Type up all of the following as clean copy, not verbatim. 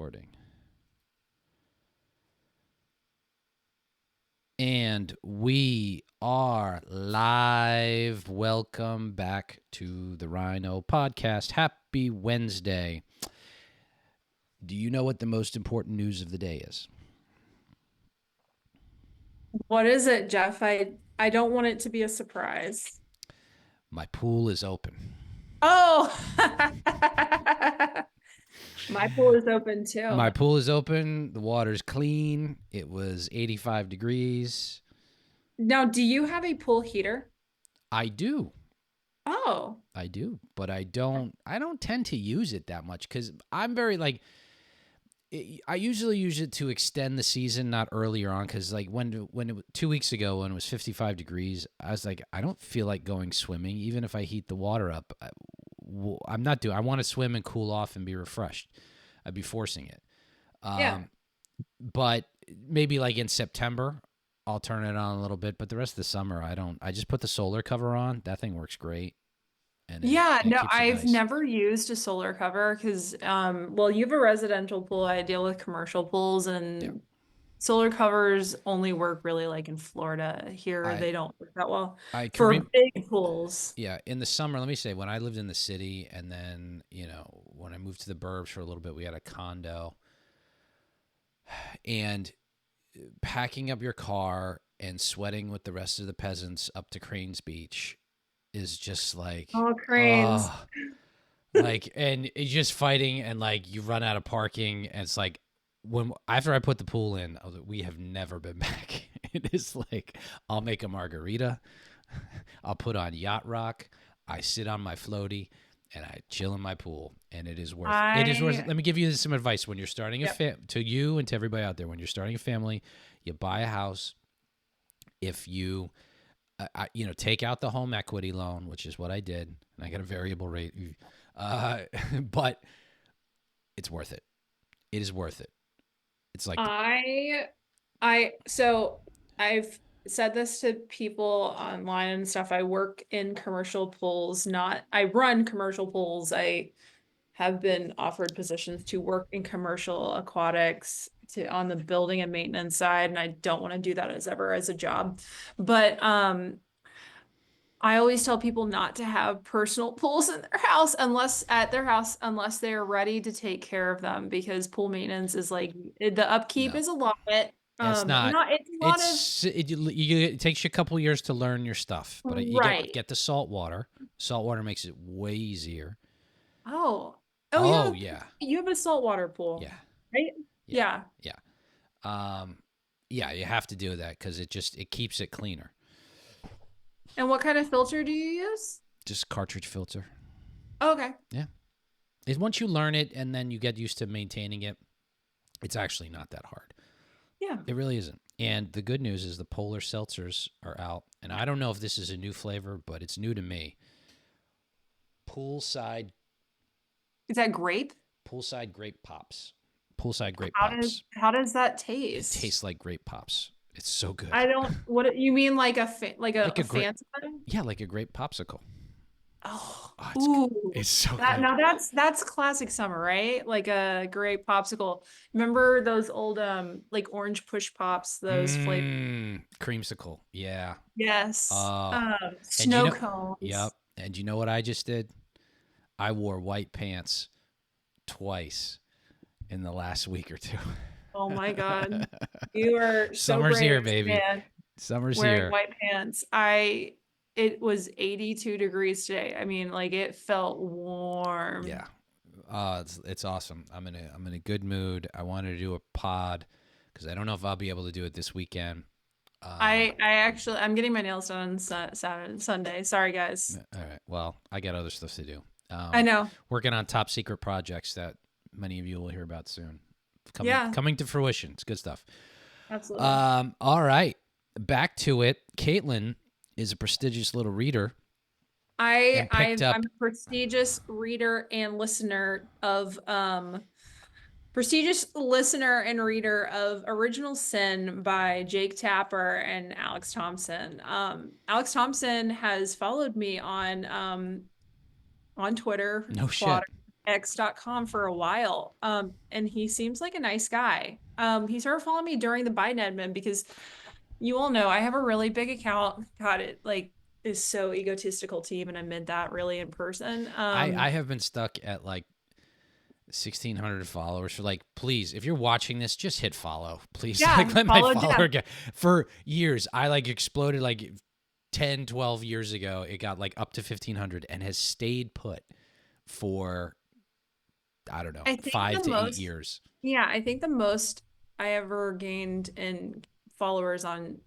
recording. And we are live. Welcome back to the RINO podcast. Happy Wednesday. Do you know what the most important news of the day is? What is it, Jeff? I don't want it to be a surprise. My pool is open. Oh, my pool is open My too. pool is open. The water's clean. It was 85 degrees. Now, do you have a pool heater? I do. Oh, I do, but I don't tend to use it that much cuz I'm very like I usually use it to extend the season, not earlier on, because like when it 2 weeks ago when it was 55 degrees, I was like, I don't feel like going swimming, even if I heat the water up. I'm not doing. I want to swim and cool off and be refreshed. I'd be forcing it. yeah. But maybe like in September, I'll turn it on a little bit. But the rest of the summer, I don't. I just put the solar cover on. That thing works great, and Yeah, it no, keeps it I've nice. never used a solar cover because, well, you have a residential pool. I deal with commercial pools, Yeah, and solar covers only work really like in Florida. Here, I they don't work that well I can for big pools. Yeah, in the summer, let me say, when I lived in the city, and then when I moved to the burbs for a little bit, we had a condo, and packing up your car and sweating with the rest of the peasants up to Cranes Beach is just like, Oh, cranes. oh, like, and it's just fighting, and like you run out of parking, and it's like when after I put the pool in, I was like, we have never been back. It is like I'll make a margarita, I'll put on yacht rock, I sit on my floaty, and I chill in my pool, and it is worth. It is worth. I, Let me give you some advice when you're starting yep. to you and to everybody out there. When you're starting a family, you buy a house. If you take out the home equity loan, which is what I did, and I got a variable rate, uh, but it's worth it. It is worth it. It's like I so I've said this to people online and stuff. I work in commercial pools, not I run commercial pools. I have been offered positions to work in commercial aquatics to on the building and maintenance side, and I don't want to do that as a job. But I always tell people not to have personal pools in their house unless they are ready to take care of them because pool maintenance is like the upkeep no, is a lot. it's not. Not it's a lot of It takes you a couple years to learn your stuff, but you right. get the salt water. Salt water makes it way easier. Oh, oh, Oh yeah, you have a saltwater pool, yeah, right? yeah, Yeah. yeah. Yeah, you have to do that because it keeps it cleaner. And what kind of filter do you use? Just cartridge filter. Oh, okay. Yeah. Once you learn it and then you get used to maintaining it, it's actually not that hard. Yeah. It really isn't. And the good news is the polar seltzers are out. And I don't know if this is a new flavor, but it's new to me. Poolside Is that grape? poolside grape pops. Poolside grape How does pops. how does that It taste? tastes like grape pops. It's so good. I don't what you mean like Like a a grape, Fanta? yeah, like a grape popsicle. Oh, Oh, ooh. it's so That good. now that's classic summer, right? Like a grape popsicle. Remember those old like orange push pops, those flavors? Creamsicle. Yeah. Yes. Oh, and Snow cones. yep. And you know what I just did? I wore white pants twice in the last week or two. Oh my God. You are so Summer's here, brave, baby. man, Summer's wearing here. white pants. It was 82 degrees today. I mean, like it felt warm. Yeah. It's awesome. I'm in a good mood. I wanted to do a pod because I don't know if I'll be able to do it this weekend. I'm getting my nails done on Saturday, Sunday. Sorry, guys. All right. Well, I got other stuff to do. I know. Working on top secret projects that many of you will hear about soon. Yeah, Coming to fruition. It's good stuff. absolutely. All right. Back to it. Kaitlin is a prestigious little reader and picked I'm up. a prestigious reader and listener of prestigious listener and reader of Original Sin by Jake Tapper and Alex Thompson. Alex Thompson has followed me on Twitter, No Plot shit. X.com for a while. And he seems like a nice guy. He started following me during the Biden admin because you all know I have a really big account. God, it like is so egotistical to even admit that really in person. I have been stuck at like 1,600 followers for like, please, if you're watching this, just hit follow, please. Yeah, Like, let my follow follower Jeff. get for years. I like exploded like 10, 12 years ago. It got like up to 1,500 and has stayed put for, I don't know, I think 5 to 8 years. I think the most I ever gained in followers on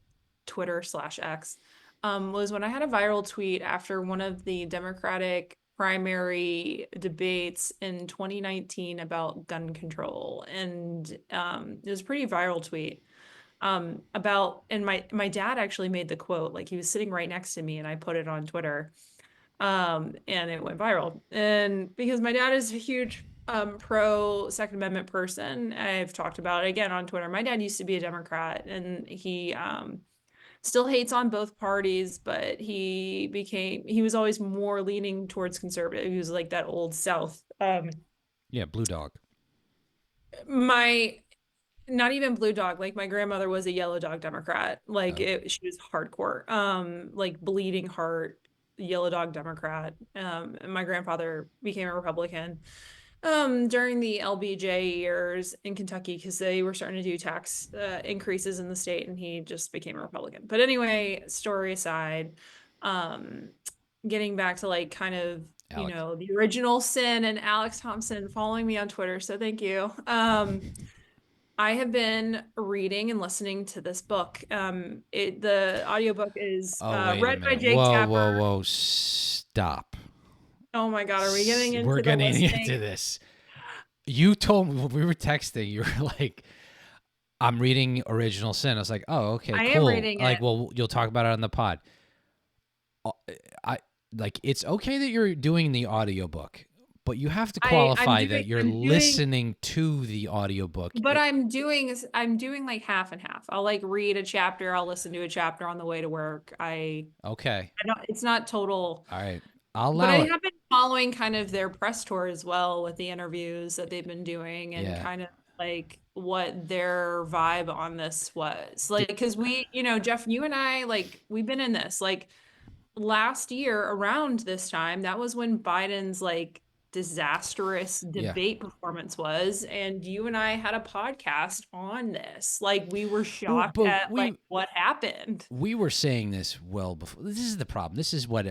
Twitter/X was when I had a viral tweet after one of the Democratic primary debates in 2019 about gun control. And it was a pretty viral tweet about, and my dad actually made the quote, like he was sitting right next to me and I put it on Twitter and it went viral. And because my dad is a huge pro Second Amendment person, I've talked about it again on Twitter. My dad used to be a Democrat, and he still hates on both parties, but he was always more leaning towards conservative. He was like that old South. Yeah, Blue Dog. My Not even Blue Dog. Like my grandmother was a Yellow Dog Democrat. Like Oh, she was hardcore. Like bleeding heart Yellow Dog Democrat. And my grandfather became a Republican during the LBJ years in Kentucky because they were starting to do tax increases in the state, and he just became a Republican. But anyway, story aside, um getting back to like kind of Alec. the original sin and Alex Thompson following me on Twitter, so thank you. I have been reading and listening to this book. The audiobook is Oh, wait a read by minute. Jake Whoa, Tapper. whoa, whoa. Stop. Oh my God, are we getting We're into the getting listening? into this. You told me when we were texting, you were like, I'm reading Original Sin. I was like, oh, okay, I am cool. reading Like, it. well, you'll talk about it on the pod. Uh, I like it's okay that you're doing the audiobook, but you have to I'm qualify doing that you're I'm doing listening to the audiobook. but I'm doing like half and half. I'll like read a chapter, I'll listen to a chapter on the way to work. Okay. I don't, it's not total, All right. I'll but I allow it. have been following kind of their press tour as well with the interviews that they've been doing and Yeah. kind of like what their vibe on this was. Like, Did, because Jeff, you and I, like, we've been in this. Like, last year around this time, that was when Biden's like disastrous yeah. debate performance was, and you and I had a podcast on this. Like, we were Well, shocked but at like what happened. we were saying this well before. This is the problem. This is what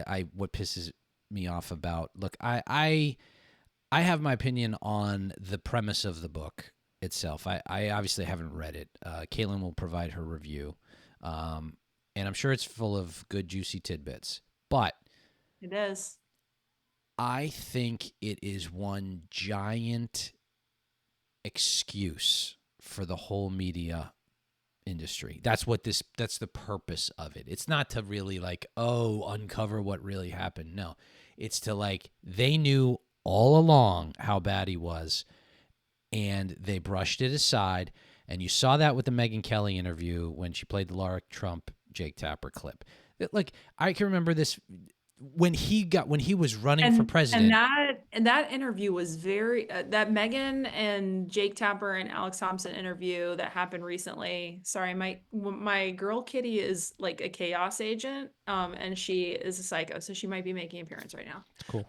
pisses me off about. Look, I have my opinion on the premise of the book itself. I obviously haven't read it. Kaitlin will provide her review, and I'm sure it's full of good, juicy tidbits. But It is. I think it is one giant excuse for the whole media industry. That's the purpose of it. It's not to really like, oh, uncover what really happened. No. It's to like they knew all along how bad he was and they brushed it aside. And you saw that with the Megyn Kelly interview when she played the Laura Trump Jake Tapper clip. Like I can remember this when he was running for And president. that interview was very that Megan and Jake Tapper and Alex Thompson interview that happened recently. Sorry, my girl Kitty is like a chaos agent, and she is a psycho, so she might be making an appearance right now. Cool.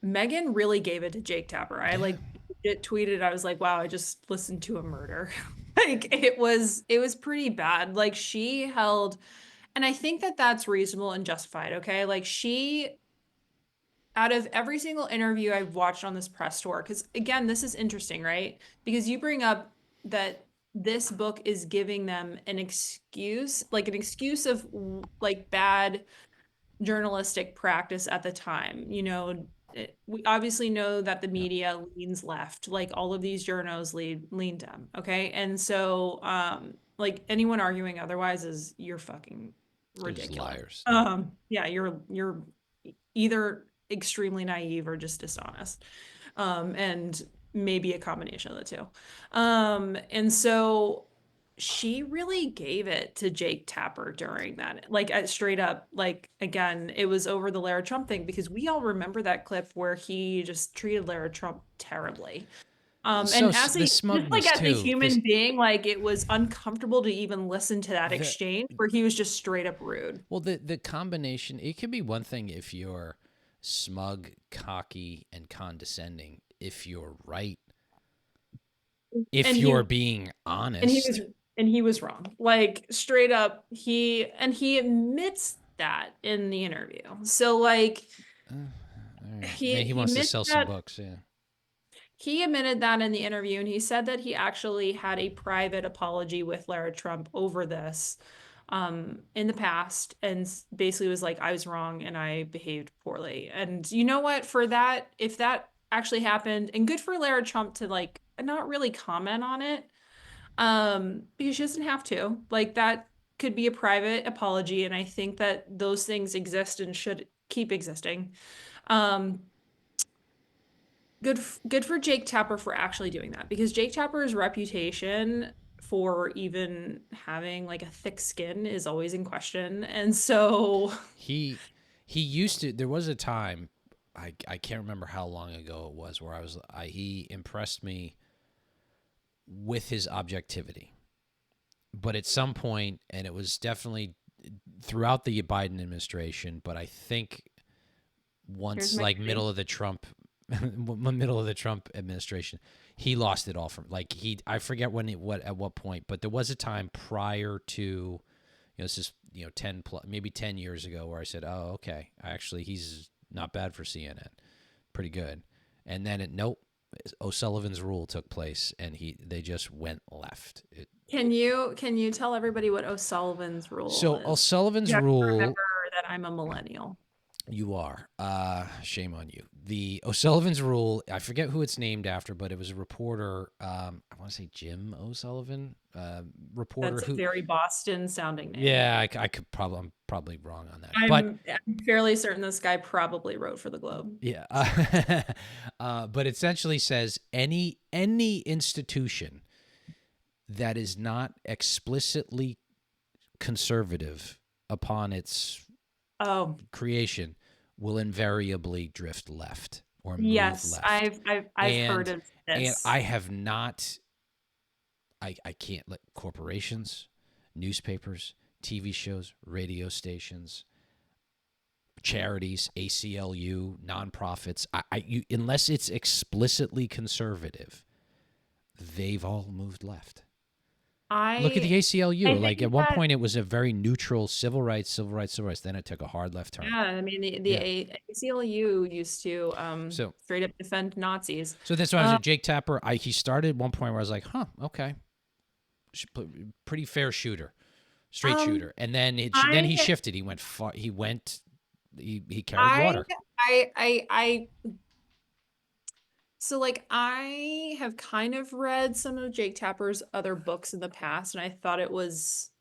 Megan really gave it to Jake Tapper. I Yeah. like it tweeted, I was like, wow, I just listened to a murder. Like it was pretty bad. Like she held, and I think that that's reasonable and justified, okay? Like she out of every single interview I've watched on this press tour, because again, this is interesting, right? Because you bring up that this book is giving them an excuse of like bad journalistic practice at the time. We obviously know that the Yeah. media leans left, like all of these journos lean them, okay? And so like anyone arguing otherwise is you're fucking They're just ridiculous. liars. Yeah. Yeah, you're either extremely naive or just dishonest. And maybe a combination of the two. And so she really gave it to Jake Tapper during that. Like straight up, like again, it was over the Lara Trump thing because we all remember that clip where he just treated Lara Trump terribly. So And as the a just like smugness as a too. This human being, like it was uncomfortable to even listen to that the exchange where he was just straight up rude. Well, the combination, it can be one thing if you're smug, cocky, and condescending. If you're right, if And you're being and he was honest. and he was wrong. Like straight up, he admits that in the interview. So like All right. he Maybe he he wants to admits sell some that books. Yeah. he admitted that in the interview, and he said that he actually had a private apology with Lara Trump over this in the past, and basically was like, I was wrong and I behaved poorly. And you know what? For that, if that actually happened, and good for Lara Trump to like not really comment on it, because she doesn't have to. Like that could be a private apology, and I think that those things exist and should keep existing. Um, good for Jake Tapper for actually doing that because Jake Tapper's reputation for even having like a thick skin is always in question. And so He he used to. There was a time, I can't remember how long ago it was, where he impressed me with his objectivity. But at some point, and it was definitely throughout the Biden administration, but I think here's once my like theory. middle of the Trump administration, he lost it all from like he I forget when it what at what point, but there was a time prior to this is 10 plus maybe 10 years ago where I said, "Oh, okay. Actually, he's not bad for CNN. Pretty good." And then nope, O'Sullivan's rule took place and they just went left. Can you tell everybody what O'Sullivan's rule So is? O'Sullivan's You have to rule. remember that I'm a millennial. You are. Shame on you. The O'Sullivan's Rule, I forget who it's named after, but it was a reporter, I want to say Jim O'Sullivan, reporter That's a who, very Boston sounding name. yeah, I could probably, I'm probably wrong on that. But I'm fairly certain this guy probably wrote for the Globe. yeah, but essentially says any institution that is not explicitly conservative upon its Oh, creation will invariably drift left or move yes, left. I've heard And of and this. I have not I can't let corporations, newspapers, TV shows, radio stations, charities, ACLU, nonprofits, unless it's explicitly conservative, they've all moved left. Look at the I ACLU. I Like at think one that point, it was a very neutral civil rights, civil rights, civil rights. Then it took a hard left turn. yeah, I mean the Yeah. ACLU used to So straight up defend Nazis. so that's why I was Um, at Jake Tapper. He started at one point where I was like, huh, okay, pretty fair shooter, straight um shooter, and then then he I shifted. He went far. He carried I water. I so like I have kind of read some of Jake Tapper's other books in the past, and I thought it was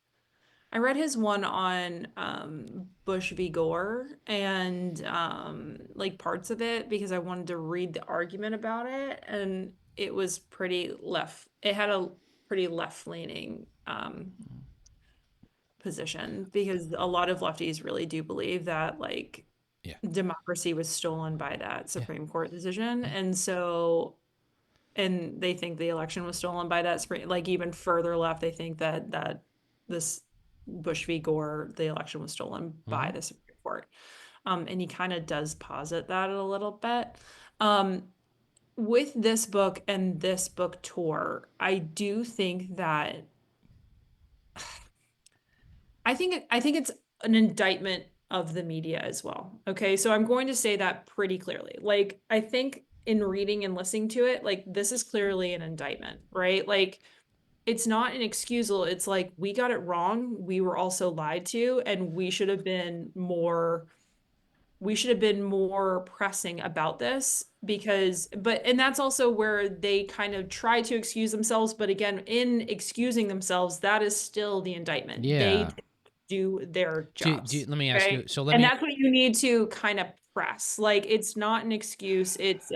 I read his one on Bush v. Gore and like parts of it because I wanted to read the argument about it, and it was pretty left. It had a pretty left-leaning position because a lot of lefties really do believe that like Yeah, democracy was stolen by that yeah, Supreme Court decision, yeah. and so and they think the election was stolen by that Supreme, like even further left, they think that this Bush v. Gore, the election was stolen by Mm-hmm. the Supreme Court. And he kind of does posit that a little bit. Um, with this book and this book tour, I do think that I think it's an indictment of the media as well. Okay, so I'm going to say that pretty clearly. Like I think in reading and listening to it, like this is clearly an indictment, right? Like it's not an excusal. It's like we got it wrong. We were also lied to, and we should have been more pressing about this because and that's also where they kind of try to excuse themselves, but again, in excusing themselves, that is still the indictment. They Yeah. didn't do their jobs. Let me ask you. Okay. So let And me. that's what you need to kind of press. Like it's not an excuse. It's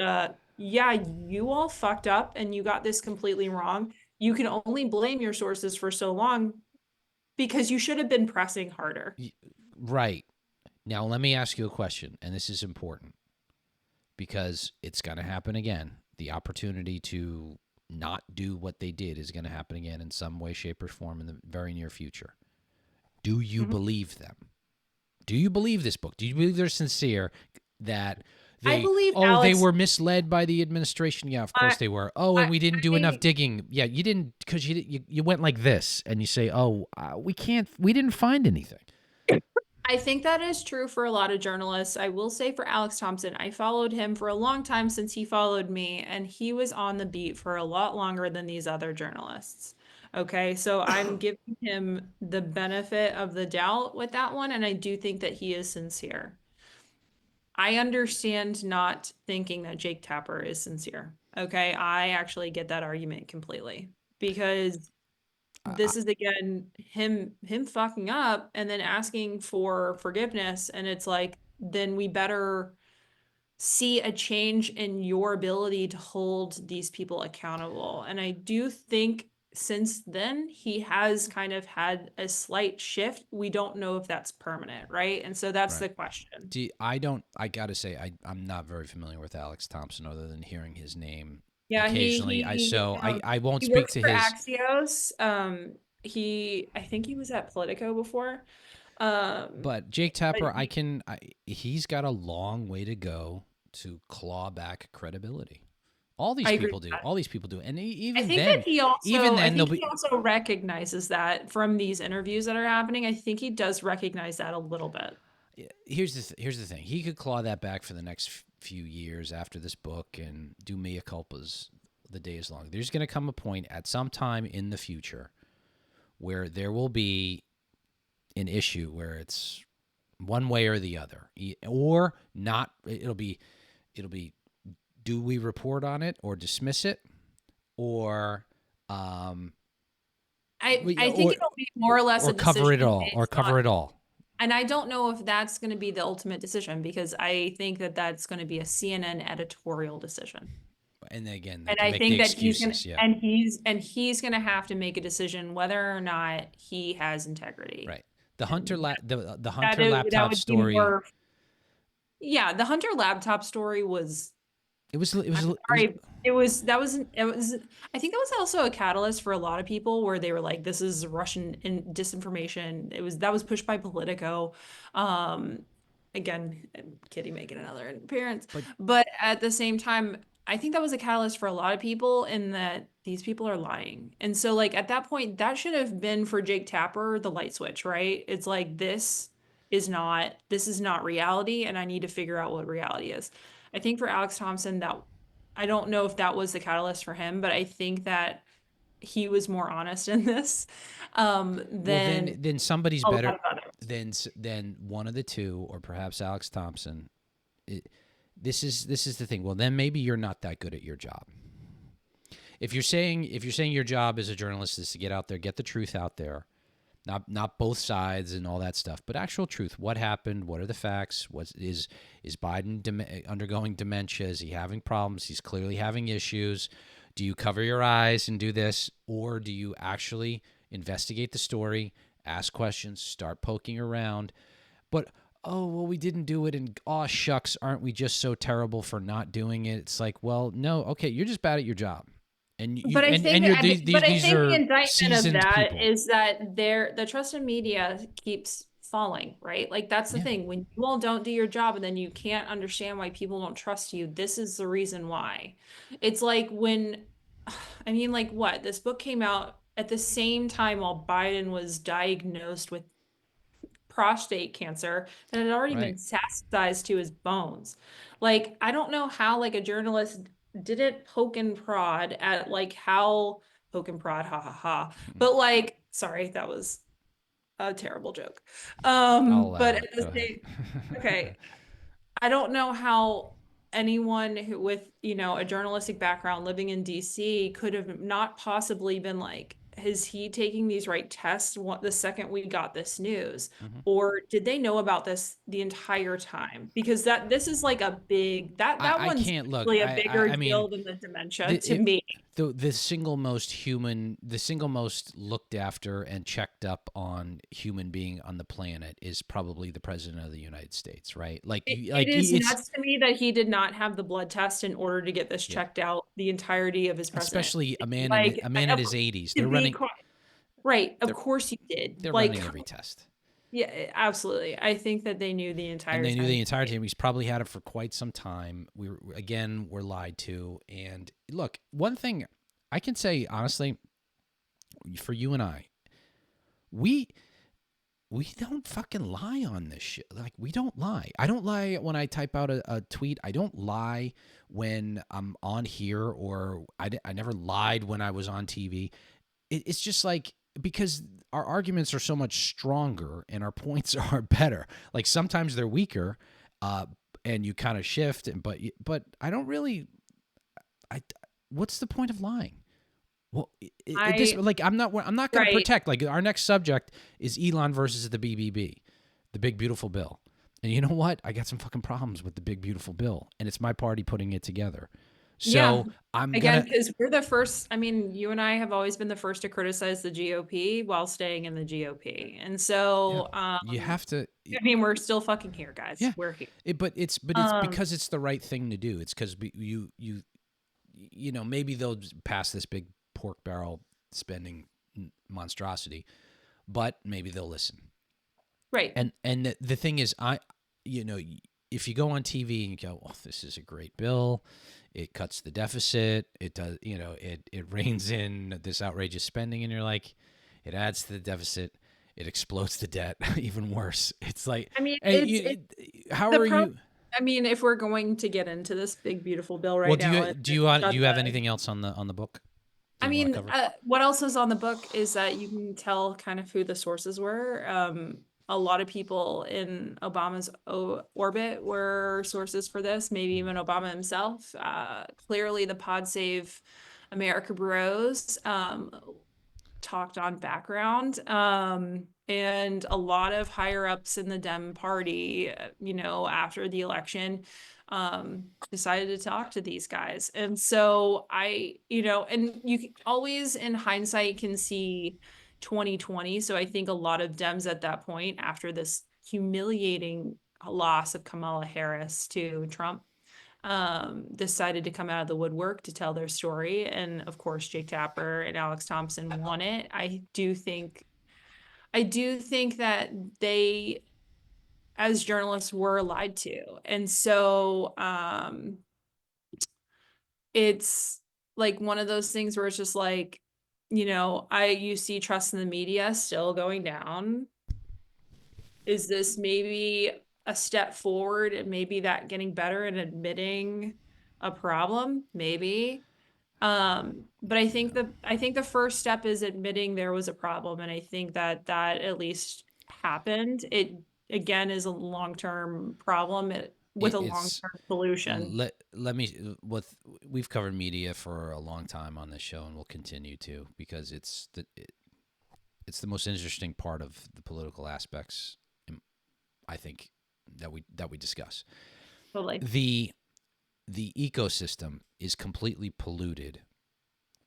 yeah, you all fucked up and you got this completely wrong. you can only blame your sources for so long because you should have been pressing harder. Right. Now, let me ask you a question, and this is important because it's going to happen again. The opportunity to not do what they did is going to happen again in some way, shape, or form in the very near future. Do you Mhm. believe them? Do you believe this book? Do you believe they're sincere that I they, believe oh, they Alex. were misled by the administration? Yeah, of course I, they were. Oh, and I, we didn't do enough I digging. Yeah, you didn't, because you went like this and you say, oh, we didn't find anything. I think that is true for a lot of journalists. I will say for Alex Thompson, I followed him for a long time since he followed me, and he was on the beat for a lot longer than these other journalists. Okay, so I'm giving him the benefit of the doubt with that one, and I do think that he is sincere. I understand not thinking that Jake Tapper is sincere. Okay, I actually get that argument completely because I, this is again him fucking up and then asking for forgiveness, and it's like then we better see a change in your ability to hold these people accountable. And I do think since then he has kind of had a slight shift. We don't know if that's permanent, right? And so that's right. the question. I don't, I got to say, I'm not very familiar with Alex Thompson other than hearing his name Yeah, occasionally. I won't he speak works to for his, Axios. I think he was at Politico before. but Jake But Tapper, he's got a long way to go to claw back credibility. All these I agree people with do. that. All these people do. And I think that even I then, think they'll he be. also recognizes that from these interviews that are happening. I think he does recognize that a little bit. Here's the thing. He could claw that back for the next few years after this book and do mea culpas the day is long. There's going to come a point at some time in the future where there will be an issue where it's one way or the other, or not. It'll be do we report on it or dismiss it, or um, I think it'll be more or less a cover decision it all, or based on, cover it all. and I don't know if that's going to be the ultimate decision because I think that that's going to be a CNN editorial decision. And then again, they And can I make the think that he's gonna excuses. Yeah, and he's gonna have to make a decision whether or not he has integrity. right. The Hunter And the that Hunter is, that laptop would be story. more. Yeah, the Hunter laptop story was. I'm It was sorry. It was I think that was also a catalyst for a lot of people where they were like, this is Russian disinformation. That was pushed by Politico. Um, again, Kitty making another appearance. but But at the same time, I think that was a catalyst for a lot of people in that these people are lying. And so like at that point, that should have been for Jake Tapper, the light switch, right? It's like this is not reality, and I need to figure out what reality is. I think for Alex Thompson, that I don't know if that was the catalyst for him, but I think that he was more honest in this well, than then somebody's a lot better of others. than one of the two, or perhaps Alex Thompson. It, this is the thing. Well, then maybe you're not that good at your job. If you're saying your job as a journalist is to get out there, get the truth out there, not both sides and all that stuff, but actual truth. What happened? What are the facts? Is Biden undergoing dementia? Is he having problems? He's clearly having issues. Do you cover your eyes and do this, or do you actually investigate the story, ask questions, start poking around? But oh well, we didn't do it, and oh shucks, aren't we just so terrible for not doing it? It's like, well, no, okay, you're just bad at your job, and But I think you're these the are indictment of seasoned that people. is that the trust in media keeps falling, right? Like that's the Yeah. thing. When you all don't do your job and then you can't understand why people don't trust you, this is the reason why. It's like when I mean, like what? This book came out at the same time while Biden was diagnosed with prostate cancer that had already been Right. metastasized to his bones. Like, I don't know how like a journalist didn't poke and prod at like how poke and prod, ha ha ha. But like, sorry, that was a terrible joke. I'll But allow at it. the Go ahead. same, okay, I don't know how anyone with, a journalistic background living in DC could have not possibly been like, is he taking these right tests the second we got this news? Mhm. Or did they know about this the entire time? Because this is like a big, that I one's can't look. really a bigger I mean, deal than the dementia the, to it, me. the single most human, the single most looked after and checked up on human being on the planet is probably the president of the United States, right? It Like is it's nuts to me that he did not have the blood test in order to get this yeah, checked out the entirety of his presidency. especially Like, a man in his 80s. to be quite, right, of They're course you did. they're Like, running every test. yeah, absolutely. I think that they knew the And entire they knew time. the entire time. He's probably had it for quite some time. We're lied to. And look, one thing I can say honestly, for you and I, we we don't fucking lie on this shit. Like, we don't lie. I don't lie when I type out a tweet. I don't lie when I'm on here, or I never lied when I was on TV. It's just like, because our arguments are so much stronger and our points are better. Like, sometimes they're weaker, and you kind of shift. But I don't really. I What's the point of lying? Well, this, I like, I'm not going to right. protect. Like, our next subject is Elon versus the BBB, the Big Beautiful Bill. And you know what? I got some fucking problems with the Big Beautiful Bill, and it's my party putting it together. Yeah. So I'm Again, gonna. because we're the first, I mean, you and I have always been the first to criticize the GOP while staying in the GOP. And Yeah, so, you have to. I mean, we're still fucking here, guys. Yeah, We're here. but it's Um, because it's the right thing to do. It's because you know, maybe they'll pass this big pork barrel spending monstrosity, but maybe they'll listen. right. And the thing is, you know, if you go on TV and you go, "Oh, this is a great bill. It cuts the deficit. It does, you know, it reins in this outrageous spending," and you're like, it adds to the deficit. It explodes the debt. Even worse. It's like, I mean, hey, it's how the are pro. you? I mean, if we're going to get into this big, beautiful bill Well, right now, do you have anything else on the book that I you want to mean, cover? what else is on the book is that you can tell kind of who the sources were. A lot of people in Obama's orbit were sources for this, maybe even Obama himself. Clearly, the Pod Save America bros talked on background. And a lot of higher ups in the Dem party, after the election, decided to talk to these guys. And so and always in hindsight can see 2020. So I think a lot of Dems at that point, after this humiliating loss of Kamala Harris to Trump, decided to come out of the woodwork to tell their story. And of course, Jake Tapper and Alex Thompson won it. I do think that they, as journalists, were lied to. And so it's like one of those things where it's just like, you see trust in the media still going down. Is this maybe a step forward and maybe that getting better and admitting a problem? Maybe. But I think the first step is admitting there was a problem, and I think that at least happened. It again is a long-term problem with a It's long-term solution. let me with we've covered media for a long time on this show, and we'll continue to, because it's the most interesting part of the political aspects, I think, that we discuss. Totally. The ecosystem is completely polluted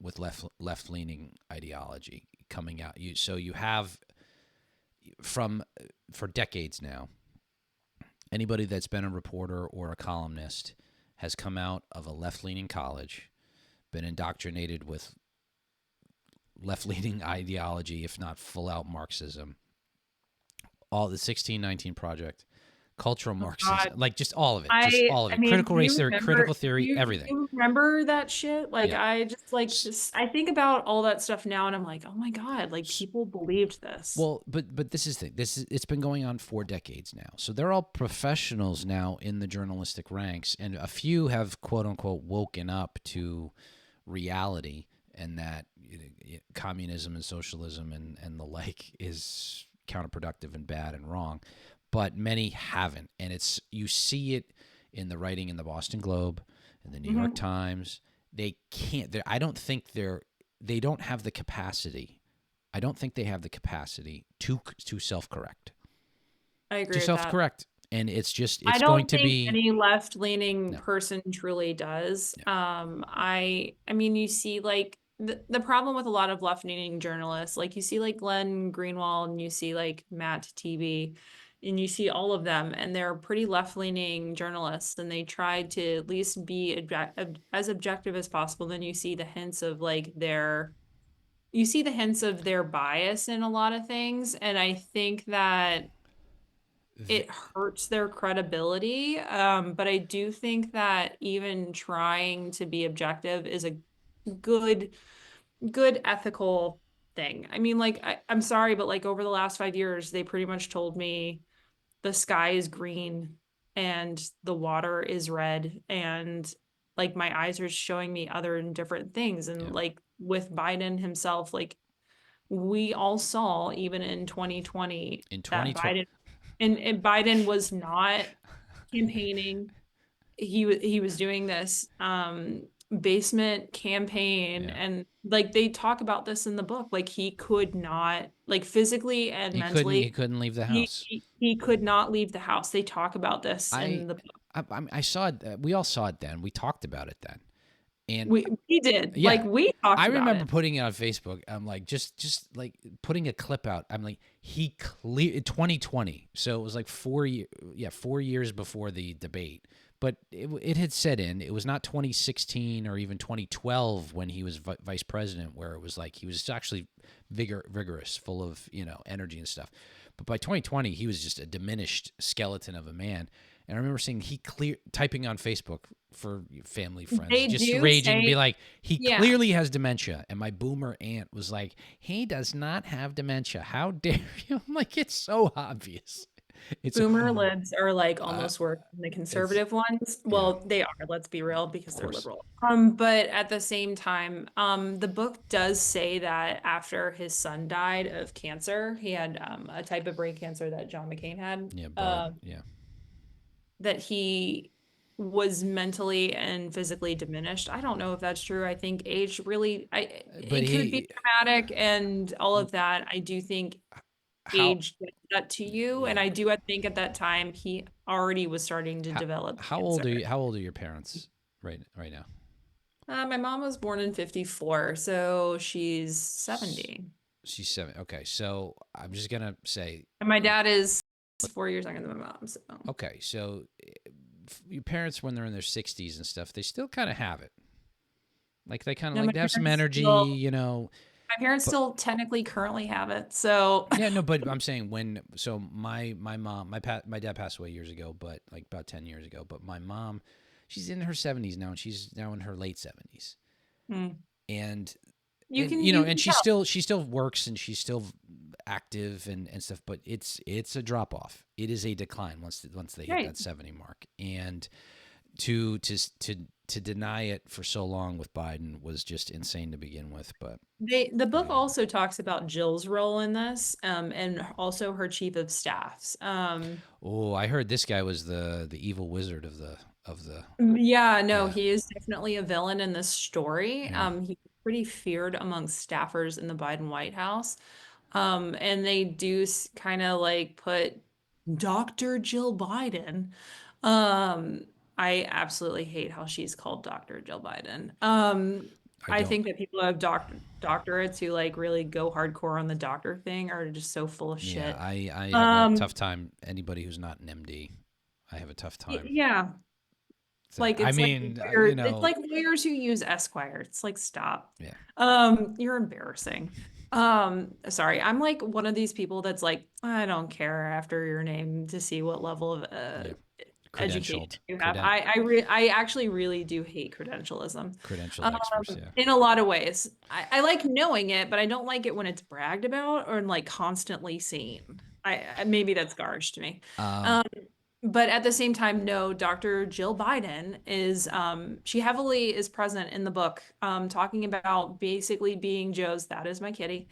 with left leaning ideology coming out. You have, for decades now, anybody that's been a reporter or a columnist has come out of a left leaning college, been indoctrinated with left leaning ideology, if not full out Marxism. All the 1619 Project, cultural Oh Marxism, God. like, just all of it, I mean, critical do race you theory, remember critical theory, do everything. you remember that shit? Like Yeah. I just I think about all that stuff now and I'm like, oh my God, like people believed this. Well, but this is the thing. It's been going on for decades now. So they're all professionals now in the journalistic ranks, and a few have, quote unquote, woken up to reality, and that communism and socialism and the like is counterproductive and bad and wrong. But many haven't, and you see it in the writing in the Boston Globe and the New York Times. They can't. I don't think they don't have the capacity. I don't think they have the capacity to self-correct. I agree To with that. self-correct. and I it's going don't to think be any left-leaning no, person truly does. no. I mean, you see like the problem with a lot of left-leaning journalists, like you see like Glenn Greenwald and you see like Matt TV and you see all of them and they're pretty left-leaning journalists and they try to at least be as objective as possible. Then you see the hints of like you see the hints of their bias in a lot of things. And I think that Th- it hurts their credibility. But I do think that even trying to be objective is a good, good ethical thing. I mean, like, I'm sorry, but like over the last 5 years, they pretty much told me the sky is green and the water is red. And like my eyes are showing me other and different things. And yeah. like with Biden himself, like we all saw even in 2020 In that 2020, and Biden was not campaigning. He was doing this basement campaign yeah. and like they talk about this in the book. Like he could not like physically and He mentally couldn't leave the he house. he, he could not leave the house. They talk about this I in the book. I saw it. We all saw it then. We talked about it then. And We did. Like yeah, we I talked about remember it. putting it on Facebook. I'm like, just like putting a clip out. I'm like, he clear 2020. So it was like 4 years, yeah, 4 years before the debate. But it had set in. It was not 2016 or even 2012 when he was vice president, where it was like he was actually vigorous, full of energy and stuff. But by 2020, he was just a diminished skeleton of a man. And I remember seeing typing on Facebook for family friends, They just do raging, be say, like, he yeah, clearly has dementia. And my boomer aunt was like, he does not have dementia. How dare you? I'm like, it's so obvious. It's boomer libs are like uh, almost worse than the it's conservative ones. yeah, Well, they are, let's be real, because of they're course. liberal. But at the same time, the book does say that after his son died of cancer, he had a type of brain cancer that John McCain had, Yeah, Bud. Yeah, that he was mentally and physically diminished. I don't know if that's true. I think age really, but it could be he traumatic and all of that. I do think how age did that to you. And yeah I think at that time he already was starting to how develop how old cancer. are you? How old are your parents right now? My mom was born in 54, so she's S- 70. She's 7. Okay, so I'm just gonna say, And my dad is 4 years younger than my mom. So okay, so your parents when they're in their 60s and stuff, they still kind of have it. Like they kind of no, like to have some energy. my parents But still technically currently have it. So yeah, no, but I'm saying when so my mom my dad passed away years ago, but like about 10 years ago, but my mom, she's in her 70s now and she's now in her late 70s. hmm, And you and can you and can tell. she still works and she's still active and stuff, but it's a drop off. It is a decline once they hit Right. that 70 mark. And to to to to deny it for so long with Biden was just insane to begin with, but The book yeah. also talks about Jill's role in this, and also her chief of staffs. Oh, I heard this guy was the evil wizard of the Yeah, no, yeah. he is definitely a villain in this story. Yeah. He's pretty feared amongst staffers in the Biden White House. And they do kind of like put Dr. Jill Biden. Um, I absolutely hate how she's called Dr. Jill Biden. I I don't think that people who have doctorates who like really go hardcore on the doctor thing are just so full of yeah, shit. I have a tough Um, time anybody who's not an MD. I have a tough time. yeah, So, like I it's like mean, it's like lawyers who use Esquire. It's like stop. yeah. You're embarrassing. Sorry, I'm like one of these people that's like, I don't care after your name to see what level of Yeah. education Credentialed. you have. I actually really do hate credentialism. Credentialed experts, yeah. In a lot of ways. I like knowing it, but I don't like it when it's bragged about or like constantly seen. Maybe that's garbage to me. Um, Um, but at the same time, no, Dr. Jill Biden is, she heavily is present in the book, talking about basically being Joe's, that is my kitty,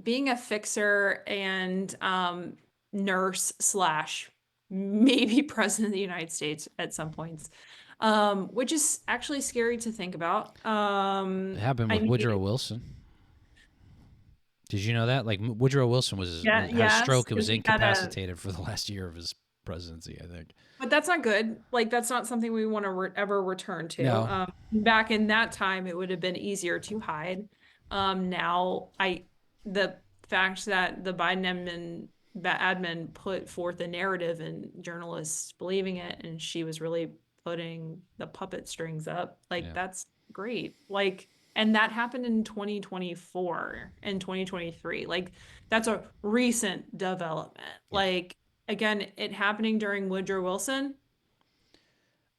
being a fixer and nurse slash maybe president of the United States at some points, which is actually scary to think about. it happened I with mean, Woodrow Wilson. Did you know that? Like Woodrow Wilson yeah, had a yes, stroke and because was he had a incapacitated for the last year of his presidency, I think. But that's not good. Like that's not something we want to ever return to. No. Back in that time, it would have been easier to hide. Now the fact that the Biden admin put forth a narrative and journalists believing it, and she was really putting the puppet strings up, like Yeah. that's great. Like, and that happened in 2024 and 2023. Like, that's a recent development. Yeah. Like, again, it happening during Woodrow Wilson.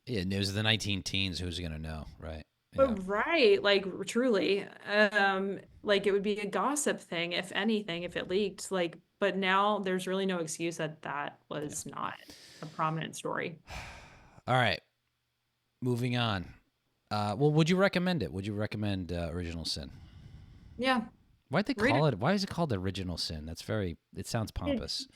Yeah, and it was the 19 teens. Who's going to know, right? Yeah. But right, like truly, like it would be a gossip thing, if anything, if it leaked. Like, but now there's really no excuse that that Yeah. was not a prominent story. All right. Moving on. Well, would you recommend it? Would you recommend Original Sin? Yeah, Why'd they read call it. it? Why is it called Original Sin? That's very. It sounds It- pompous.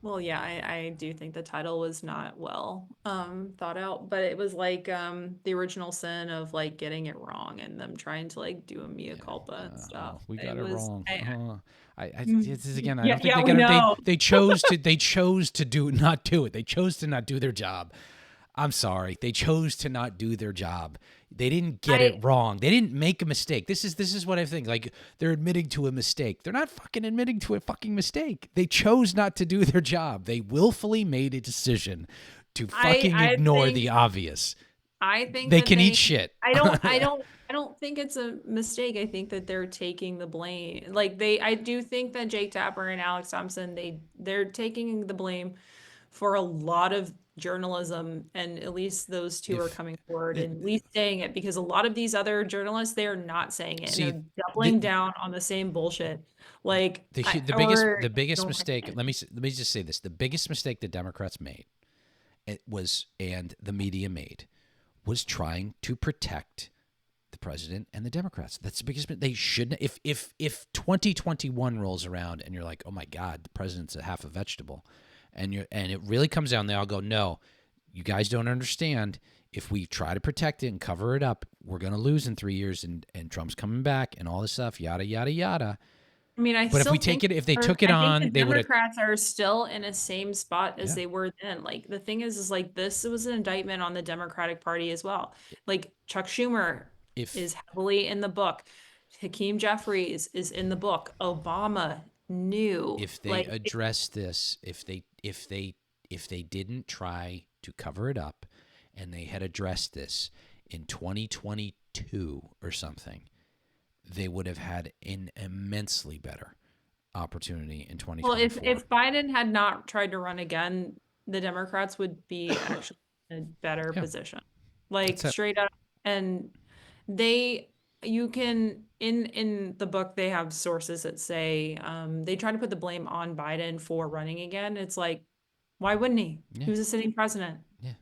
Well, yeah, I do think the title was not well thought out, but it was like the original sin of like getting it wrong and them trying to like do a mea Yeah. culpa and stuff. Oh, we got It it was wrong. mm, This is again. I yeah, don't think yeah, they we got it. know. They chose to. They chose to do not do it. They chose to not do their job. I'm sorry. They chose to not do their job. They didn't get I it wrong. They didn't make a mistake. This is what I think. Like they're admitting to a mistake. They're not fucking admitting to a fucking mistake. They chose not to do their job. They willfully made a decision to fucking I ignore think the obvious. I think They that can eat shit. I don't think it's a mistake. I think that they're taking the blame. Like I do think that Jake Tapper and Alex Thompson, they're taking the blame for a lot of journalism, and at least those two are If coming forward it, and at least saying it, because a lot of these other journalists, they are not saying it and see they're the doubling down on the same bullshit. Like the biggest or the biggest don't mistake. recommend. Let me just say this: the biggest mistake the Democrats made, it was, and the media made, was trying to protect the president and the Democrats. That's the biggest. They shouldn't. If 2021 rolls around and you're like, oh my God, the president's a half a vegetable, and it really comes down, they all go, no, you guys don't understand. If we try to protect it and cover it up, we're gonna lose in 3 years, and Trump's coming back, and all this stuff, yada yada yada. I mean, But if they took it I think the on, they would have. Democrats are still in the same spot as Yeah. they were then. Like the thing is like this was an indictment on the Democratic Party as well. Like Chuck Schumer If is heavily in the book. Hakeem Jeffries is in the book. Obama knew. if they Like address this, if they didn't try to cover it up, and they had addressed this in 2022 or something, they would have had an immensely better opportunity in well, 2024. if Biden had not tried to run again, the Democrats would be actually in a better Yeah, position. Like that's it. straight up. And they you can in the book they have sources that say they try to put the blame on Biden for running again. It's like, why wouldn't he? Yeah, He was a sitting president. yeah.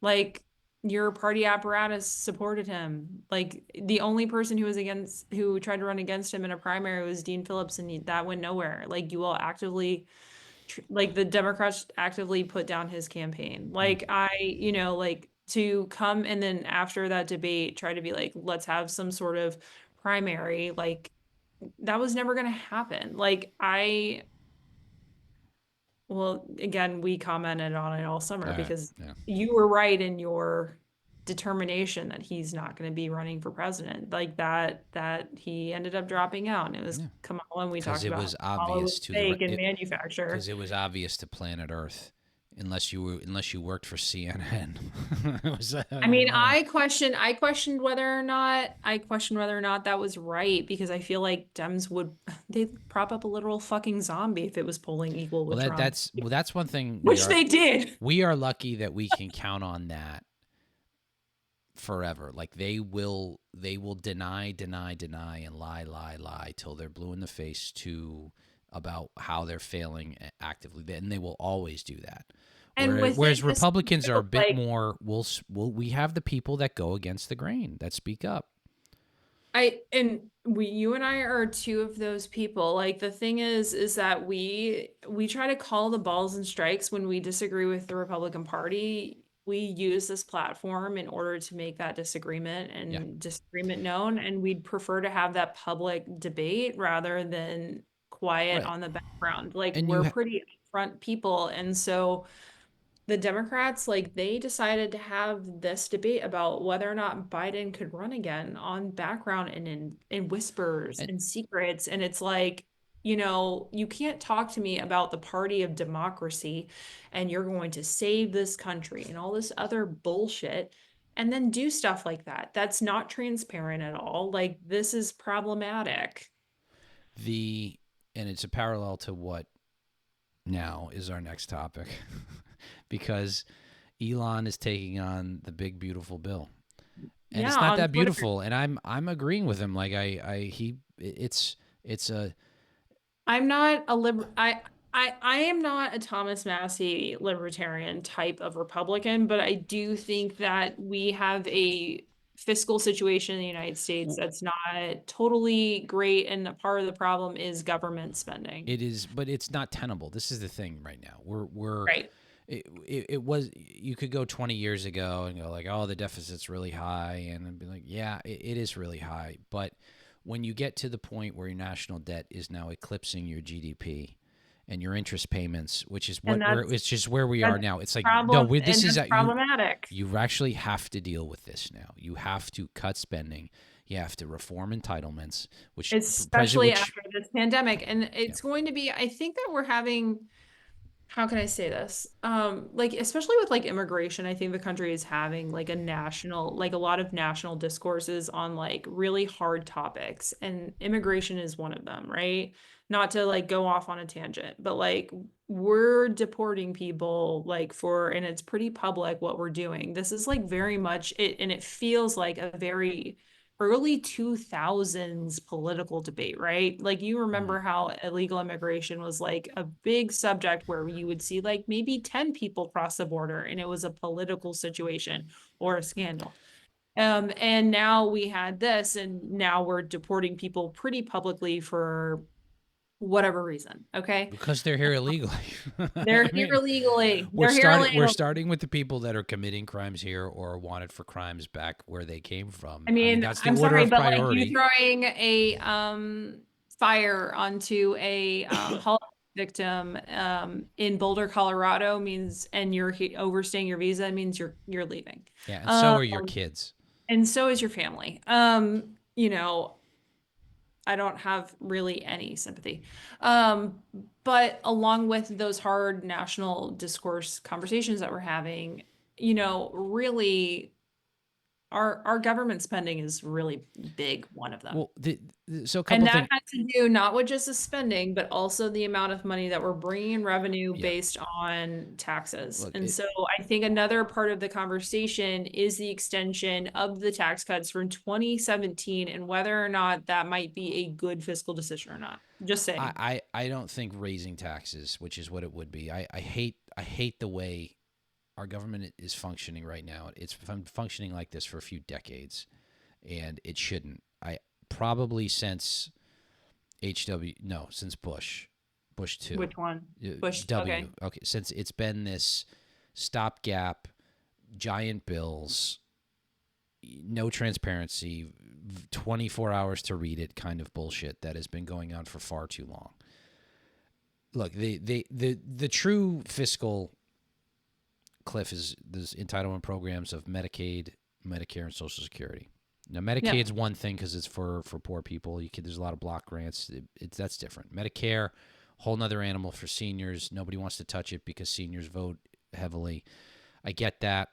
Like your party apparatus supported him. Like the only person who tried to run against him in a primary was Dean Phillips, and that went nowhere. Like you all actively, like the Democrats actively put down his campaign. Mm. Like like to come and then after that debate try to be like, let's have some sort of primary. Like that was never going to happen. Well, again, we commented on it all summer because Yeah. you were right in your determination that he's not going to be running for president. Like that he ended up dropping out. And it was Yeah. Kamala, and we Because talked it about was how Kamala obvious was to fake and it manufacture. because it was obvious to planet Earth, unless you worked for CNN. It was, I mean, I questioned whether or not that was right because I feel like Dems would they prop up a literal fucking zombie if it was polling equal well with Trump, that's one thing which they did. we are lucky that we can count on that forever. Like they will deny, and lie till they're blue in the face to about how they're failing actively. And they will always do that. And Whereas within this Republicans are a group, bit like more. We have the people that go against the grain, that speak up. you and I are two of those people. Like the thing is that we try to call the balls and strikes when we disagree with the Republican Party. We use this platform in order to make that disagreement Yeah, and disagreement known, and we'd prefer to have that public debate rather than quiet right. on the background. Like And we're pretty front people. And so the Democrats, like, they decided to have this debate about whether or not Biden could run again on background and in whispers And and secrets. And it's like, you know, you can't talk to me about the party of democracy and you're going to save this country and all this other bullshit and then do stuff like that. That's not transparent at all. Like, this is problematic. the and it's a parallel to what now is our next topic because Elon is taking on the big beautiful bill. And Yeah, it's not on that Twitter. beautiful, and I'm agreeing with him. Like it's a I'm not a I am not a Thomas Massey libertarian type of Republican, but I do think that we have a fiscal situation in the United States that's not totally great, and a part of the problem is government spending. it is, but it's not tenable. This is the thing right now. We're Right. it was you could go 20 years ago and go like, oh, the deficit's really high, and I'd be like, yeah, it is really high. But when you get to the point where your national debt is now eclipsing your GDP and your interest payments, which is And it's just where we are that's now. It's like, no, problem this and is that's at you. problematic. You actually have to deal with this now. You have to cut spending. You have to reform entitlements, which Especially which after this pandemic. And yeah, it's going to be, I think that we're having, how can I say this? Like, especially with like immigration, I think the country is having like a national, like a lot of national discourses on like really hard topics, and immigration is one of them, right? Not to like go off on a tangent, but like we're deporting people like for, and it's pretty public what we're doing. This is like very much it, and it feels like a very early 2000s political debate, right? Like you mhm. remember how illegal immigration was like a big subject where you would see like maybe 10 people cross the border and it was a political situation or a scandal. And now we had this, and now we're deporting people pretty publicly for whatever reason. Okay. Because they're here illegally. They're I here mean, illegally. They're here we're illegally. starting with the people that are committing crimes here or are wanted for crimes back where they came I from. I mean, mean, that's the I'm order sorry, of but like you priority. throwing a fire onto a Holocaust victim in Boulder, Colorado means, and you're overstaying your visa means you're leaving. Yeah, and so Um, are your kids. and so is your family. You know, I don't have really any sympathy. Um, but along with those hard national discourse conversations that we're having, you know, really our government spending is really big, one of them. Well, so a And couple that things. has to do not with just the spending, but also the amount of money that we're bringing in revenue Yeah, based on taxes. look, And so I think another part of the conversation is the extension of the tax cuts from 2017 and whether or not that might be a good fiscal decision or not. Just saying. I don't think raising taxes, which is what it would be. I hate the way our government is functioning right now. It's been functioning like this for a few decades, and it shouldn't. I probably since since Bush 2. Which one? Bush. Okay. W. Okay, since it's been this stopgap, giant bills, no transparency, 24 hours to read it kind of bullshit that has been going on for far too long. Look, the true fiscal cliff is those entitlement programs of Medicaid, Medicare, and Social Security. Now, Yeah. Medicaid's one thing because it's for poor people. There's a lot of block grants. That's different. Medicare, whole nother animal for seniors. Nobody wants to touch it because seniors vote heavily. I get that.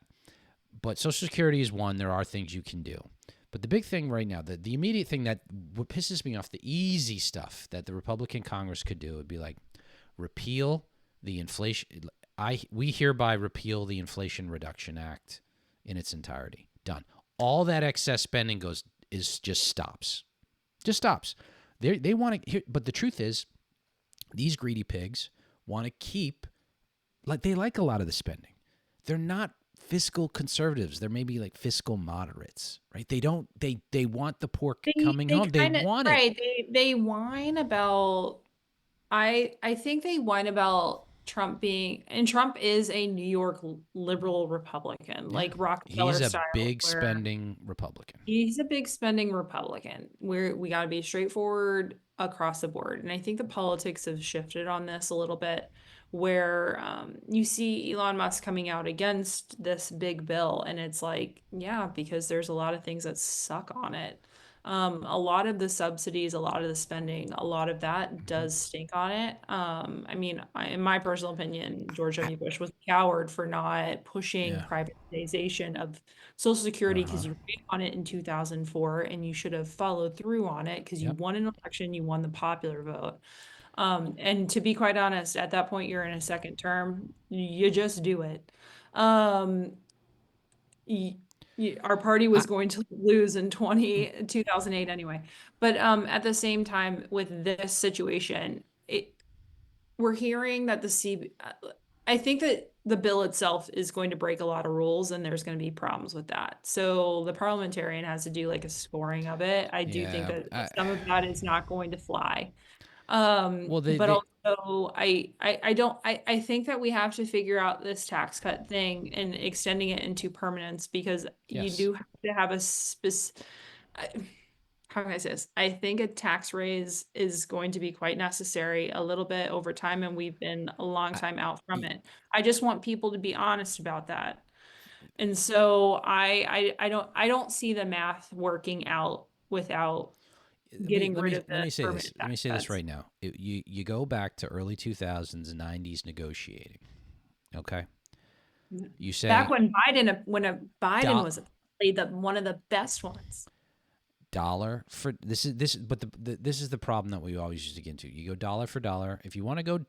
But Social Security is one. There are things you can do. But the big thing right now, the immediate thing that what pisses me off, the easy stuff that the Republican Congress could do would be like repeal the inflation. We hereby repeal the Inflation Reduction Act in its entirety. Done. All that excess spending just stops. Just stops. They want to, but the truth is, these greedy pigs want to keep like they like a lot of the spending. They're not fiscal conservatives. They're maybe like fiscal moderates, right? They don't. They want the pork coming They home. They kind of want it. right. They whine about I think they whine about Trump being, and Trump is a New York liberal Republican, Yeah, like he's Rockefeller a style, big where spending Republican. he's a big spending Republican. Where we got to be straightforward across the board. And I think the politics have shifted on this a little bit, where you see Elon Musk coming out against this big bill, and it's like, yeah, because there's a lot of things that suck on it. A lot of the subsidies, a lot of the spending, a lot of that Mhm. does stink on it. I mean, in my personal opinion, George W. Bush was a coward for not pushing Yeah. privatization of Social Security Uh-huh. because you ran on it in 2004 and you should have followed through on it because you Yep. won an election, you won the popular vote. And to be quite honest, at that point, you're in a second term, you just do it. Um, y our party I, was going to lose in 2008 anyway. But at the same time, with this situation, we're hearing that I think that the bill itself is going to break a lot of rules and there's going to be problems with that. So the parliamentarian has to do like a scoring of it. I do think yeah. that some of that is not going to fly. Well, But also I think that we have to figure out this tax cut thing and extending it into permanence because you yes. do have to have a how can I say this? I think a tax raise is going to be quite necessary a little bit over time, and we've been a long I, time out from y- it. I just want people to be honest about that. And so I don't see the math working out without getting rid of let the me say this. permanent Let me tax say this cuts. right now. You go back to early 2000s, 90s negotiating. Okay. You Back say when Biden do- was played the one of the best ones. dollar for this but this is the problem that we always used to get into. You go dollar for dollar. If you want to go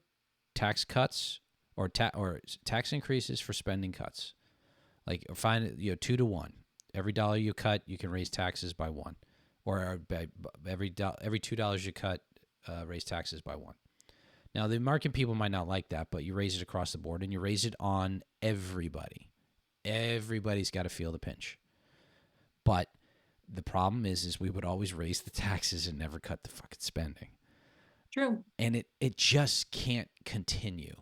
tax cuts or tax increases for spending cuts, like find 2 to 1. Every dollar you cut, you can raise taxes by one, or every $2 you cut, raise taxes by one. Now the American people might not like that, but you raise it across the board and you raise it on everybody. Everybody's got to feel the pinch. But the problem is we would always raise the taxes and never cut the fucking spending, True. and it just can't continue.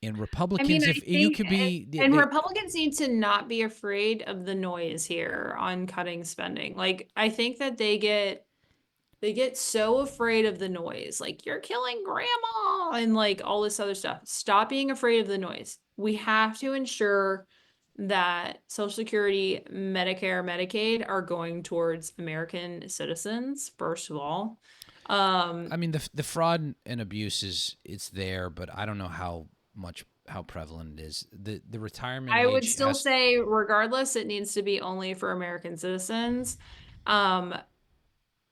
And I mean, Republicans, I if you think, could be, and they Republicans need to not be afraid of the noise here on cutting spending. Like, I think that they get so afraid of the noise, like you're killing grandma and like all this other stuff. Stop being afraid of the noise. We have to ensure that Social Security, Medicare, Medicaid are going towards American citizens, first of all. Um, I mean, the fraud and abuse is it's there, but I don't know how prevalent it is. The retirement I would age still has, say, regardless, it needs to be only for American citizens. Um,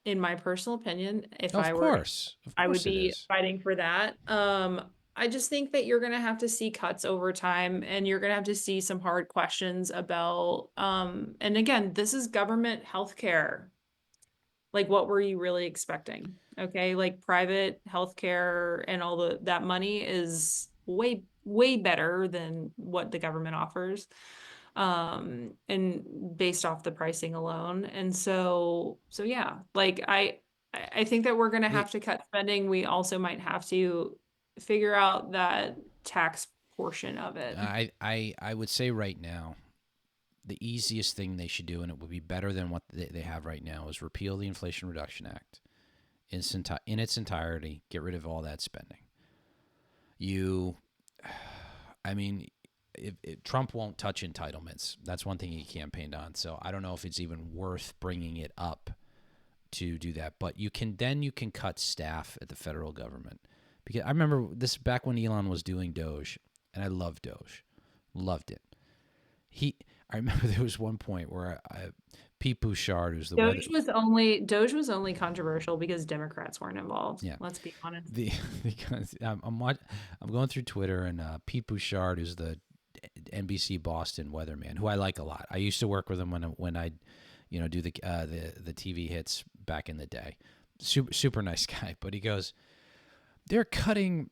in my personal opinion, if I were, of I would course it be is. fighting for that. I just think that you're gonna have to see cuts over time, and you're gonna have to see some hard questions about, and again, this is government healthcare. Like, what were you really expecting? Okay, like private healthcare and all that money is way better than what the government offers, and based off the pricing alone. And so yeah, like I think that we're gonna The have to cut spending. We also might have to figure out that tax portion of it. I would say right now, the easiest thing they should do, and it would be better than what they have right now, is repeal the Inflation Reduction Act in its entirety. Get rid of all that spending. You, I mean, if Trump won't touch entitlements. That's one thing he campaigned on. So I don't know if it's even worth bringing it up to do that. But you can cut staff at the federal government, because I remember this back when Elon was doing Doge, and I loved Doge, loved it. I remember there was one point where Pete Bouchard, who's the weather, Doge was only controversial because Democrats weren't involved. yeah, Let's be honest. the because I'm going through Twitter, and Pete Bouchard, who's the NBC Boston weatherman, who I like a lot. I used to work with him when I do the TV hits back in the day. Super nice guy, but he goes, they're cutting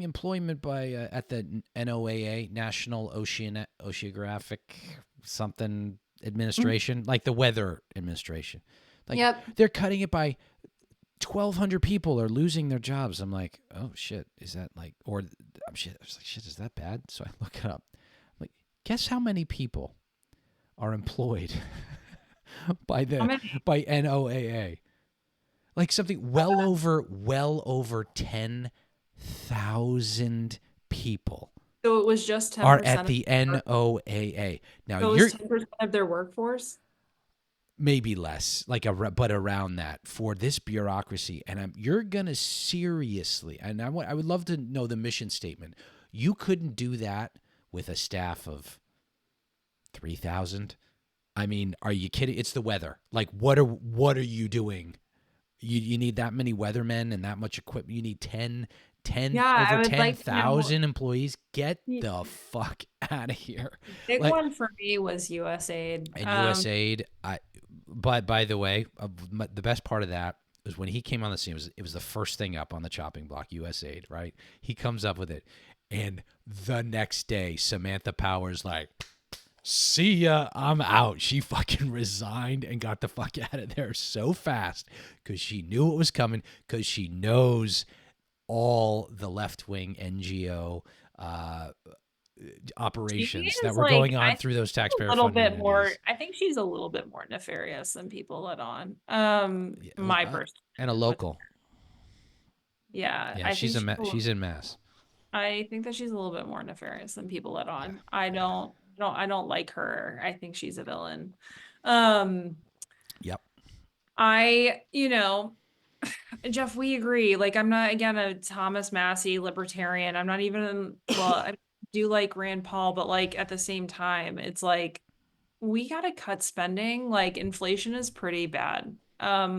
employment by at the NOAA, National Oceanographic something administration, like the weather administration. Like, Yep. they're cutting it by 1,200 people are losing their jobs. I'm like, oh shit, is that like, or I'm shit. I was like, shit, is that bad? So I look it up. I'm like, guess how many people are employed by How many? NOAA? Like something well over 10,000 people So it was just are 10% at of the their, NOAA. Now so it was you're 10% of their workforce. maybe less, like but around that for this bureaucracy, and you're gonna seriously, and I would love to know the mission statement. You couldn't do that with a staff of 3,000. I mean, are you kidding? It's the weather. Like, what are you doing? You need that many weathermen and that much equipment. You need 10 Yeah, I over would like to know. 10,000 employees. Get the fuck out of here. Big Like, one for me was USAID. and USAID, but by the way, the best part of that was when he came on the scene. It was the first thing up on the chopping block. USAID, right? He comes up with it, and the next day, Samantha Power's like, "See ya, I'm out." She fucking resigned and got the fuck out of there so fast because she knew it was coming. Because she knows all the left wing NGO She operations that is were like, going I on think through those she's a taxpayer little funded bit more, entities. I think she's a little bit more nefarious than people let on. Yeah, My personal and a opinion with, local. yeah, Yeah, I think she's in mass. I think that she's a little bit more nefarious than people let Yeah, on. yeah. I don't like her. I think she's a villain. Um, Yep. I, you know, Jeff, we agree. Like, I'm not, again, a Thomas Massey libertarian. I'm not even, well, I do like Rand Paul, but like at the same time, it's like we got to cut spending. Like, inflation is pretty bad.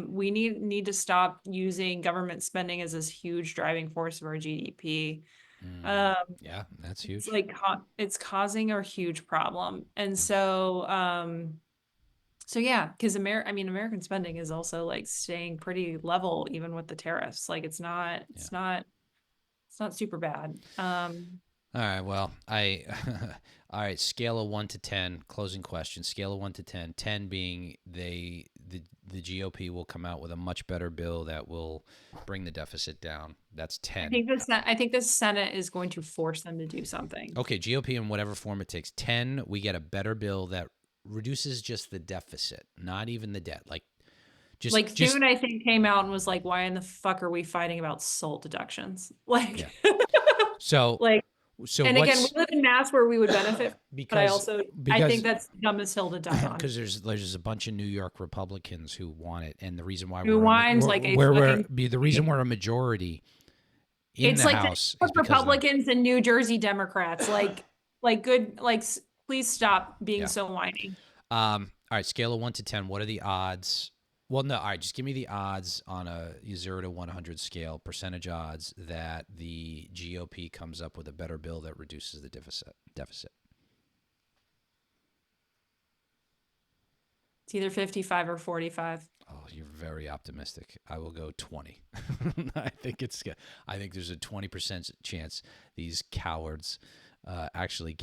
We need to stop using government spending as this huge driving force of our GDP. Um, Yeah, that's it's huge. like it's causing a huge problem. And Mm. so, so yeah, because I mean, American spending is also like staying pretty level even with the tariffs. Like Yeah. it's not super bad. All right. Well, all right. Scale of 1 to 10. Closing question. Scale of 1 to 10. 10 being the GOP will come out with a much better bill that will bring the deficit down. That's 10. I think the Senate is going to force them to do something. Okay, GOP in whatever form it takes. 10. We get a better bill that reduces just the deficit, not even the debt. Like Like just June, I think, came out and was like, why in the fuck are we fighting about SALT deductions? yeah. Like, So like, so and again, we what's live in mass where we would benefit, but because I think because that's the dumbest hill to die on. because there's a bunch of New York Republicans who want it, and the reason why Who whines like a fucking the reason we're a majority in it's the like the House is because of them. Republicans and New Jersey Democrats. Like good, please stop being Yeah. so whiny. All right. Scale of 1 to 10. What are the odds? Well, no. All right. Just give me the odds on a 0 to 100 scale, percentage odds that the GOP comes up with a better bill that reduces the deficit. It's either 55 or 45. Oh, you're very optimistic. I will go 20. I think there's a 20% chance these cowards actually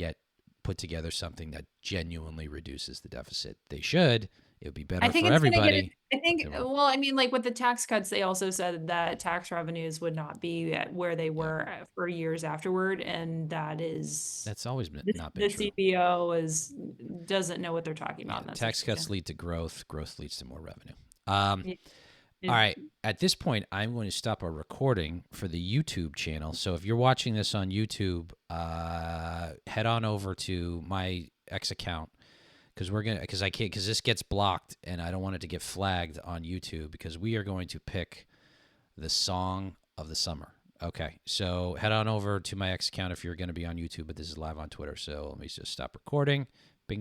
put together something that genuinely reduces the deficit. They should. It would be I better think for it's going to get it. everybody. I But think, they won't. well, I mean, like with the tax cuts, they also said that tax revenues would not be at where they Yeah, were for years afterward. And that is, that's always not been the true. CBO doesn't know what they're talking Yeah, about in that tax cuts situation. lead to growth. Growth leads to more revenue. Yeah. All And right. At this point, I'm going to stop our recording for the YouTube channel. So if you're watching this on YouTube, head on over to my X account because this gets blocked and I don't want it to get flagged on YouTube because we are going to pick the song of the summer. Okay, so head on over to my X account if you're going to be on YouTube, but this is live on Twitter. So let me just stop recording.